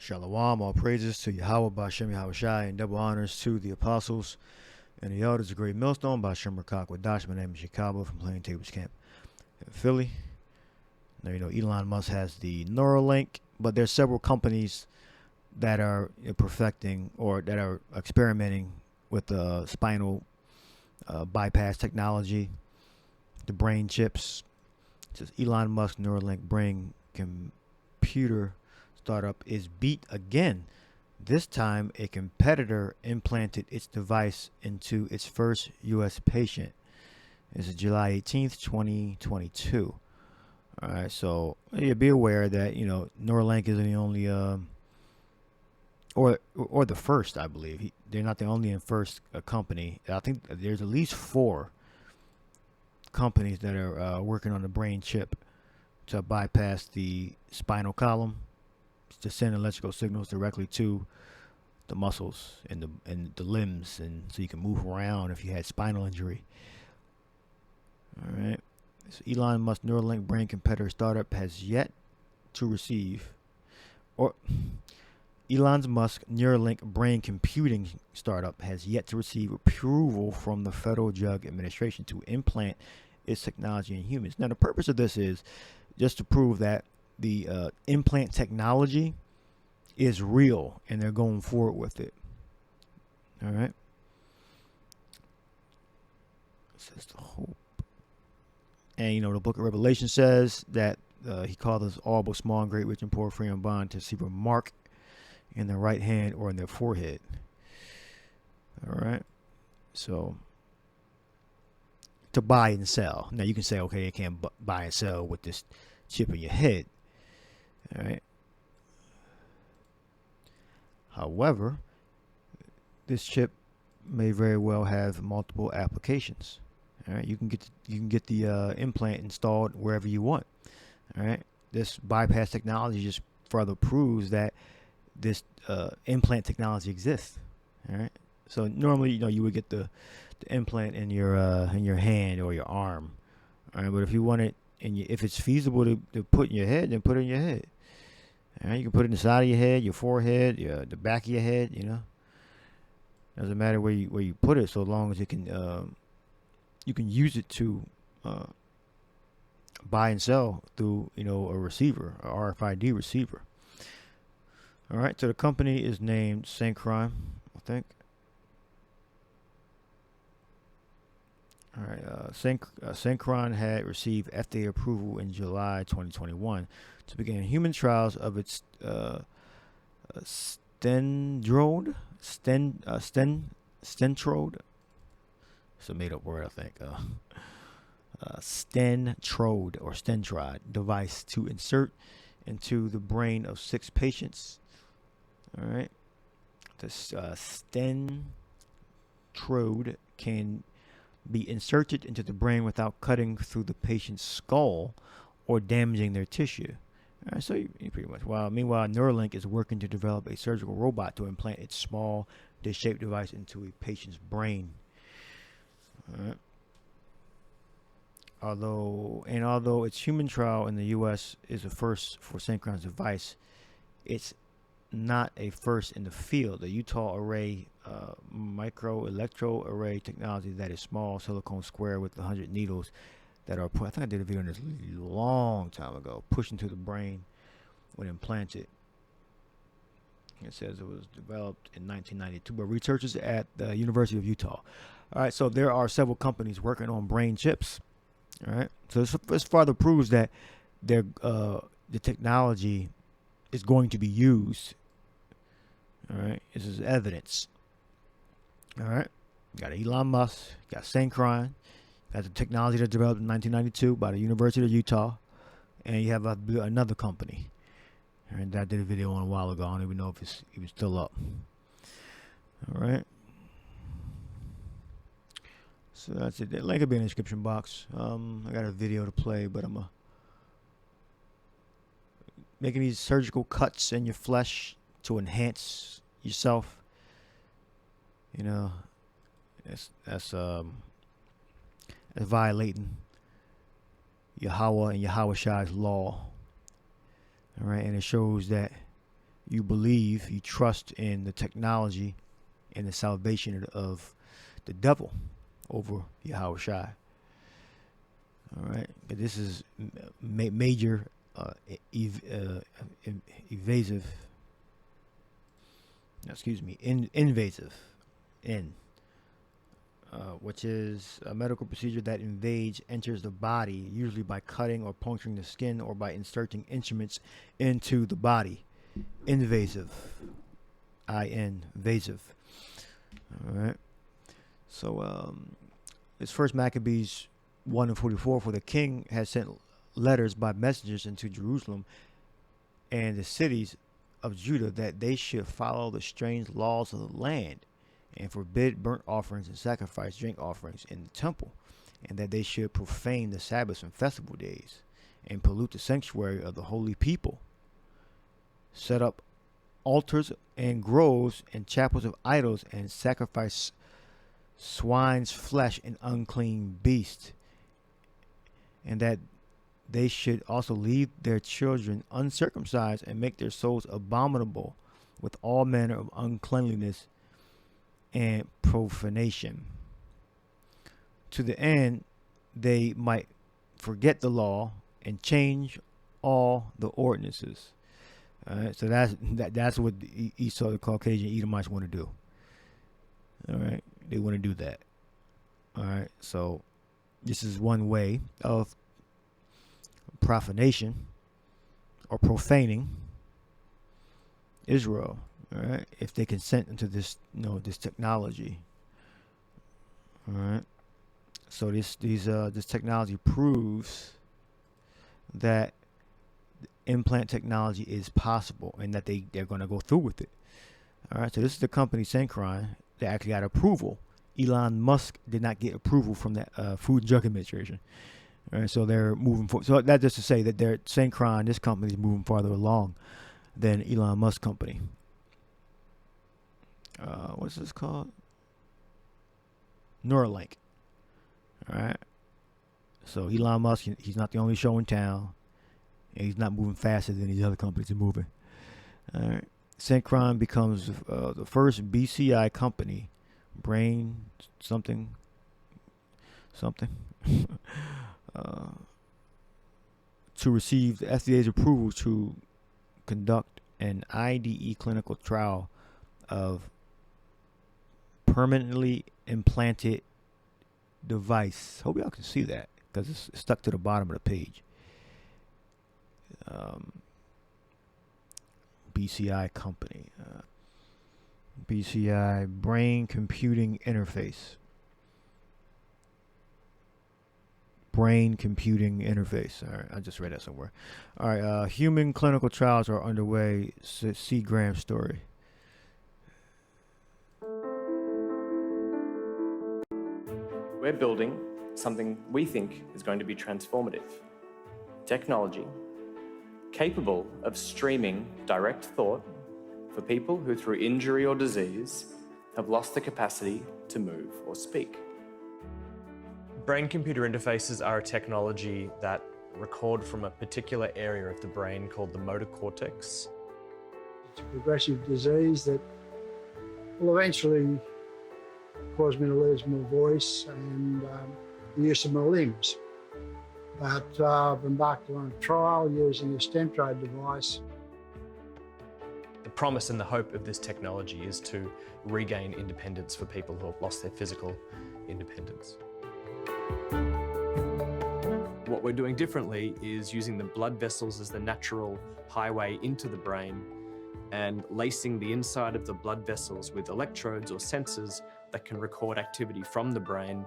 Shalom, all praises to Yahweh Bashem Yahushai, and double honors to the apostles and the elders of Great Millstone, Bashem Rakak with Dash. My name is Chicago from Plain Tables Camp in Philly. Now, you know, Elon Musk has the Neuralink, but there's several companies that are perfecting or that are experimenting with the spinal bypass technology, the brain chips. It says Elon Musk Neuralink brain computer startup is beat again. This time, a competitor implanted its device into its first U.S. patient. This is July 18th, 2022. All right, so yeah, be aware that, you know, Neuralink isn't the only, or the first, I believe. They're not the only and first company. I think there's at least 4 companies that are working on the brain chip to bypass the spinal column, to send electrical signals directly to the muscles and the limbs, and so you can move around if you had spinal injury. All right. So Elon Musk Neuralink brain competitor startup has yet to receive, or Elon Musk Neuralink brain computing startup has yet to receive approval from the Federal Drug Administration to implant its technology in humans. Now, the purpose of this is just to prove that the implant technology is real and they're going forward with it. All right. It says the hope. And, you know, the book of Revelation says that he called us all both small and great, rich and poor, free and bond, to receive a mark in their right hand or in their forehead. All right. So, to buy and sell. Now, you can say, okay, you can't buy and sell with this chip in your head. All right. However, this chip may very well have multiple applications. All right, you can get the implant installed wherever you want. All right, this bypass technology just further proves that this implant technology exists. All right, so normally, you know, you would get the implant in your hand or your arm. All right, but if you want it if it's feasible to put in your head, then put it in your head. All right, you can put it in the side of your head, your forehead, the back of your head. You know, doesn't matter where you put it, so long as it can you can use it to buy and sell through, you know, a receiver, a RFID receiver. All right, so the company is named Synchron, I think. All right, Synchron had received FDA approval in July 2021 to begin human trials of its Stentrode. It's a made-up word, I think. Stentrode or Stentrod device to insert into the brain of 6 patients. All right, this Stentrode can be inserted into the brain without cutting through the patient's skull or damaging their tissue. All right, so you pretty much. Meanwhile, Neuralink is working to develop a surgical robot to implant its small dish-shaped device into a patient's brain. All right. Although its human trial in the U.S. is a first for Synchron's device, it's not a first in the field. The Utah array micro electro array technology that is small silicone square with 100 needles that are I think I did a video on this a long time ago, pushed into the brain when implanted. It says it was developed in 1992 by researchers at the University of Utah. All right, so there are several companies working on brain chips. All right, so this further proves that the technology is going to be used. All right, this is evidence. All right, you got Elon Musk, you got Synchron, got the technology that developed in 1992 by the University of Utah, and you have another company. And I did a video on a while ago. I don't even know if it was still up. All right. So that's it. The link will be in the description box. I got a video to play, but I'm making these surgical cuts in your flesh to enhance yourself. You know, that's violating Yahweh and Yahushai's law. All right, and it shows that you believe, you trust in the technology and the salvation of the devil over Yahweh Shai. All right, but this is major invasive. Invasive, which is a medical procedure that enters the body, usually by cutting or puncturing the skin or by inserting instruments into the body. Invasive, invasive. All right. So, it's First Maccabees 1:44. For the king has sent letters by messengers into Jerusalem and the cities of Judah that they should follow the strange laws of the land and forbid burnt offerings and sacrifice drink offerings in the temple, and that they should profane the Sabbaths and festival days and pollute the sanctuary of the holy people, set up altars and groves and chapels of idols, and sacrifice swine's flesh and unclean beasts, and that they should also leave their children uncircumcised and make their souls abominable with all manner of uncleanliness and profanation, to the end they might forget the law and change all the ordinances. All right, so that's what Esau, the Caucasian Edomites, want to do. All right, they want to do that. All right, so this is one way of profanation or profaning Israel. All right, if they consent into this, this technology. All right, so this technology proves that implant technology is possible and that they're going to go through with it. All right, so this is the company Synchron that actually got approval. Elon Musk did not get approval from the Food and Drug Administration. All right, so they're moving forward. So that's just to say that Synchron, this company, is moving farther along than Elon Musk company. What's this called? Neuralink. All right. So Elon Musk, he's not the only show in town, and he's not moving faster than these other companies are moving. All right. Synchron becomes the first BCI company, brain something, to receive the FDA's approval to conduct an IDE clinical trial of permanently implanted device. Hope y'all can see that because it's stuck to the bottom of the page. BCI company. BCI, brain computing interface. Brain computing interface. All right, I just read that somewhere. All right, human clinical trials are underway. See Graham's story. We're building something we think is going to be transformative. Technology capable of streaming direct thought for people who, through injury or disease, have lost the capacity to move or speak. Brain-computer interfaces are a technology that record from a particular area of the brain called the motor cortex. It's a progressive disease that will eventually cause me to lose my voice and the use of my limbs. But I've embarked on a trial using a stent-trade device. The promise and the hope of this technology is to regain independence for people who have lost their physical independence. What we're doing differently is using the blood vessels as the natural highway into the brain and lacing the inside of the blood vessels with electrodes or sensors that can record activity from the brain.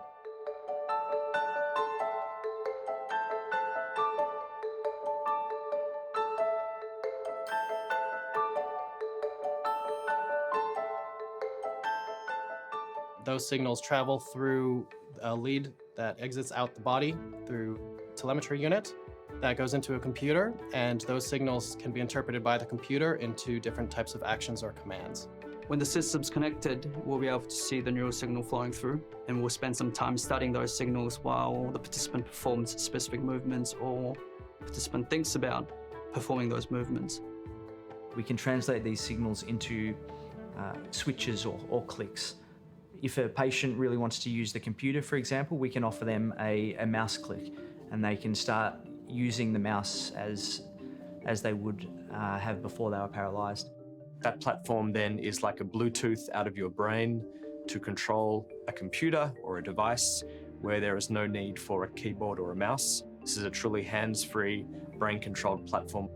Those signals travel through a lead that exits out the body through telemetry unit that goes into a computer, and those signals can be interpreted by the computer into different types of actions or commands. When the system's connected, we'll be able to see the neural signal flowing through, and we'll spend some time studying those signals while the participant performs specific movements or participant thinks about performing those movements. We can translate these signals into switches or clicks. If a patient really wants to use the computer, for example, we can offer them a mouse click, and they can start using the mouse as they would have before they were paralyzed. That platform then is like a Bluetooth out of your brain to control a computer or a device where there is no need for a keyboard or a mouse. This is a truly hands-free, brain-controlled platform.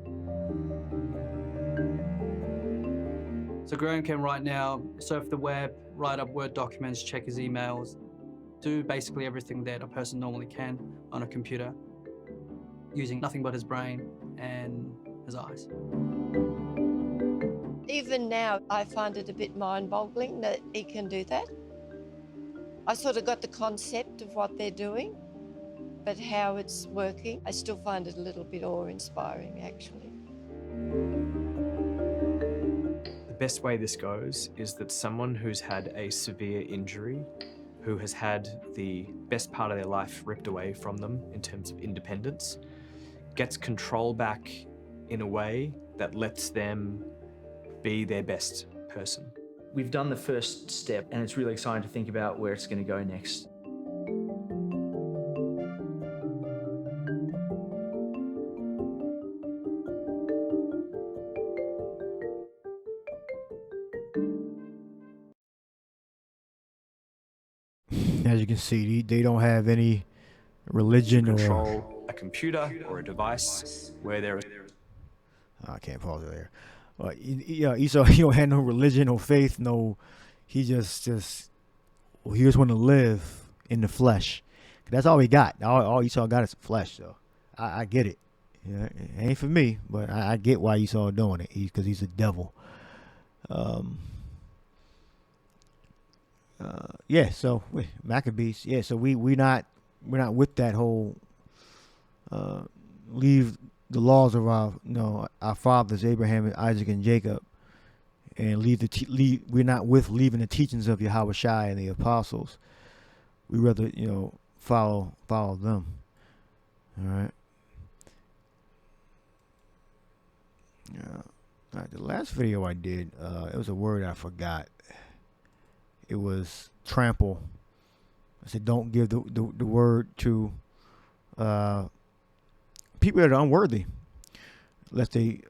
So Graham can right now surf the web, write up Word documents, check his emails, do basically everything that a person normally can on a computer, using nothing but his brain and his eyes. Even now, I find it a bit mind-boggling that he can do that. I sort of got the concept of what they're doing, but how it's working, I still find it a little bit awe-inspiring, actually. The best way this goes is that someone who's had a severe injury, who has had the best part of their life ripped away from them in terms of independence, gets control back in a way that lets them be their best person. We've done the first step, and it's really exciting to think about where it's going to go next. As you can see, they don't have any religion To or... control a computer or a device where there is... I can't pause it there. Yeah, Esau, he don't have no religion, no faith, no... He just well, he just want to live in the flesh. That's all he got. All Esau got is flesh, so I get it. Yeah, it ain't for me, but I get why Esau doing it. Because he's a devil. Yeah, so Maccabees. Yeah, so we're not with that whole leave the laws of our fathers Abraham, Isaac, and Jacob, and we're not with leaving the teachings of Yahweh Shai and the apostles. We rather follow them. All right. Yeah. All right. The last video I did, it was a word I forgot. It was trample. I said, don't give the word to people that are unworthy, lest they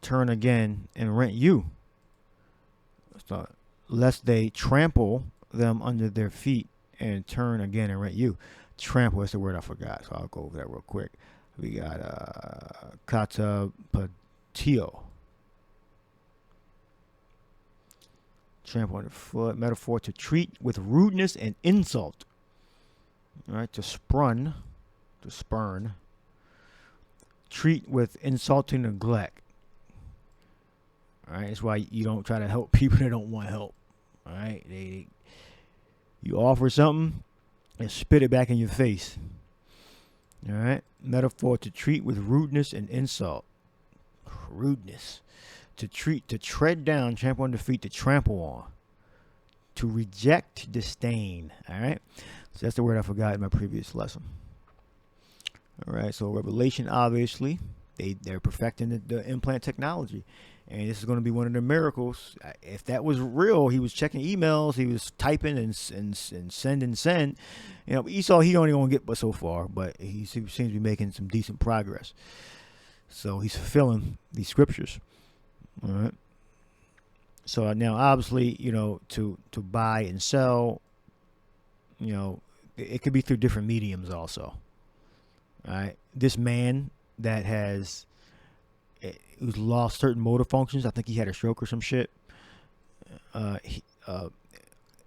turn again and rent you. So, lest they trample them under their feet and turn again and rent you. Trample is the word I forgot, so I'll go over that real quick. We got katapatio. Trample underfoot. Metaphor, to treat with rudeness and insult. All right, to spurn. Treat with insulting neglect. All right, that's why you don't try to help people that don't want help. All right, you offer something and spit it back in your face. All right, metaphor, to treat with rudeness and insult. Rudeness. To tread down, trample on the feet, to trample on. To reject, disdain. All right, so that's the word I forgot in my previous lesson. All right, so Revelation, obviously, they're perfecting the implant technology. And this is going to be one of the miracles. If that was real, he was checking emails, he was typing and send. Esau, he only going to get but so far, but he seems to be making some decent progress. So he's fulfilling these scriptures. All right. So now, obviously, to buy and sell, it could be through different mediums also. All right. This man that who's lost certain motor functions, I think he had a stroke or some shit.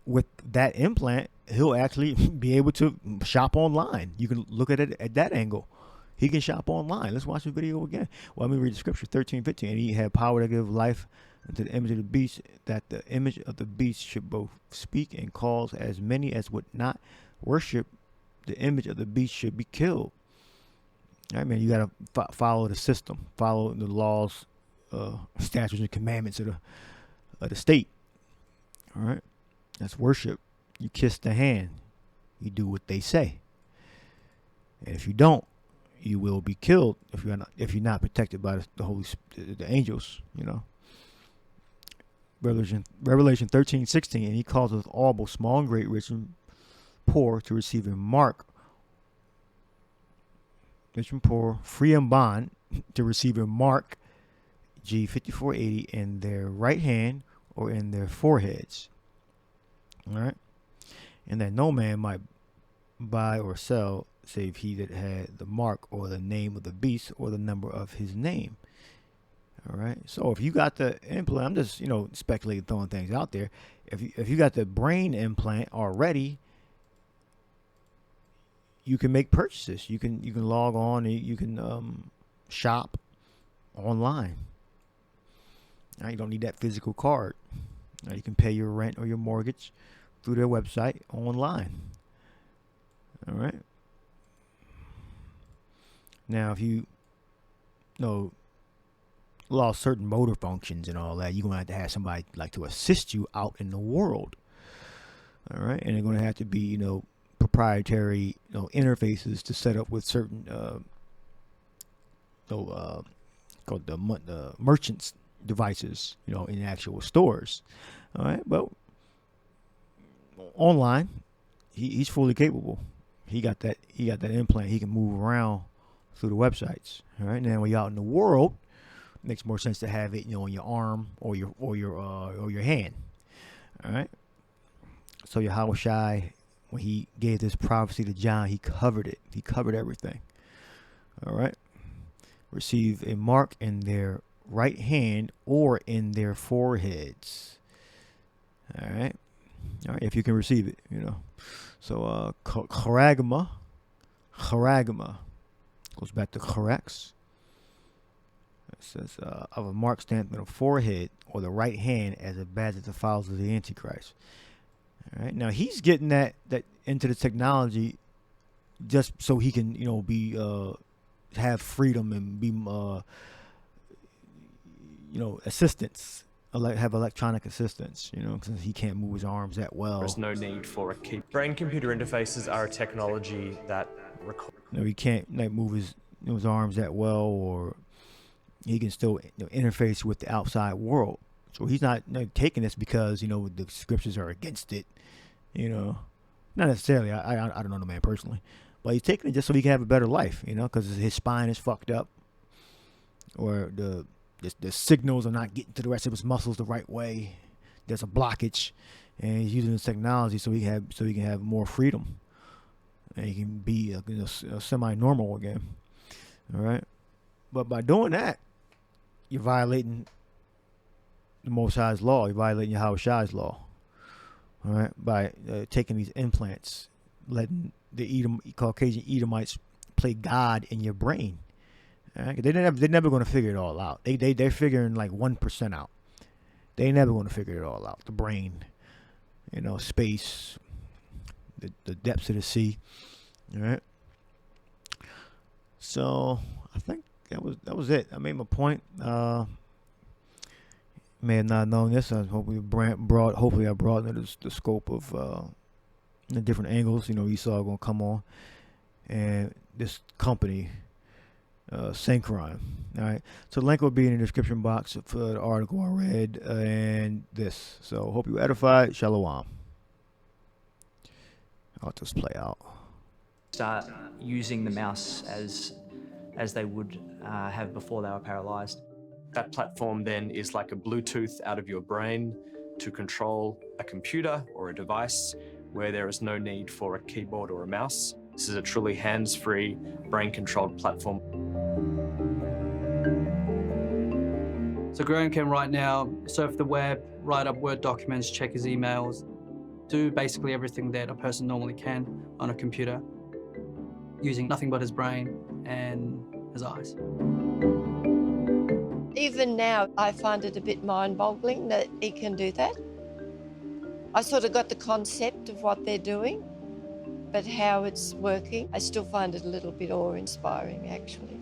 With that implant, he'll actually be able to shop online. You can look at it at that angle. He can shop online. Let's watch the video again. Well, let me read the scripture, 13:15. And he had power to give life unto the image of the beast, that the image of the beast should both speak and cause as many as would not worship the image of the beast should be killed. I mean, you got to follow the system, follow the laws, statutes, and commandments of the state. All right, that's worship. You kiss the hand. You do what they say. And if you don't, you will be killed if you're not protected by the angels. Revelation 13:16, and he causes all, both small and great, rich and poor, to receive a mark. Rich and poor, free and bond, to receive a mark, G5480, in their right hand or in their foreheads. All right, and that no man might buy or sell save he that had the mark or the name of the beast or the number of his name. All right. So if you got the implant, I'm just speculating, throwing things out there. If you got the brain implant already, you can make purchases. You can log on and you can shop online. Now, you don't need that physical card. Now, you can pay your rent or your mortgage through their website online. All right. Now, if you lost certain motor functions and all that, you're going to have somebody to assist you out in the world. All right. And they're going to have to be, proprietary, interfaces to set up with certain, called the merchants devices, in actual stores. All right. But online, he's fully capable. He got that implant. He can move around through the websites. All right. Now, when you're out in the world, it makes more sense to have it, on your arm or your hand. All right. So Yahushua, when he gave this prophecy to John, he covered it. He covered everything. All right. Receive a mark in their right hand or in their foreheads. All right. All right. If you can receive it, So charagma goes back to charax. It says of a mark stamped on the forehead or the right hand as a badge of the files of the Antichrist. All right. Now he's getting that into the technology just so he can be have freedom and be assistance, have electronic assistance, since he can't move his arms that well. There's no need for a key. Brain-computer interfaces are a technology that he can't move his arms that well, or he can still interface with the outside world. So he's not taking this because the scriptures are against it. Not necessarily. I don't know the man personally, but he's taking it just so he can have a better life. Because his spine is fucked up, or the signals are not getting to the rest of his muscles the right way. There's a blockage, and he's using this technology so he can have more freedom, and he can be semi-normal again. All right, but by doing that, you're violating the Most High's law. You're violating Yahushua's law. All right, by taking these implants, letting the Caucasian Edomites play God in your brain. All right? They're never going to figure it all out. They're figuring 1% out. They're never going to figure it all out. The brain, space, the depths of the sea. All right. So I think that was it. I made my point. May have not known this. Hopefully I broadened the scope of the different angles. Esau going to come on, and this company, Synchron. All right. So the link will be in the description box for the article I read and this. So hope you edified. Shalom. I'll just play out. Start using the mouse as they would have before they were paralyzed. That platform then is like a Bluetooth out of your brain to control a computer or a device where there is no need for a keyboard or a mouse. This is a truly hands-free, brain-controlled platform. So Graham can right now surf the web, write up Word documents, check his emails, do basically everything that a person normally can on a computer, using nothing but his brain and his eyes. Even now, I find it a bit mind-boggling that he can do that. I sort of got the concept of what they're doing, but how it's working, I still find it a little bit awe-inspiring, actually.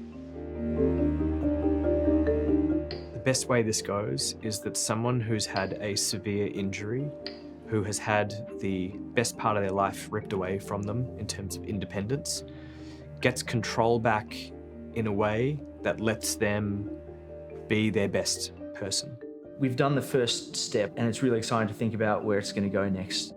The best way this goes is that someone who's had a severe injury, who has had the best part of their life ripped away from them in terms of independence, gets control back in a way that lets them be their best person. We've done the first step, and it's really exciting to think about where it's going to go next.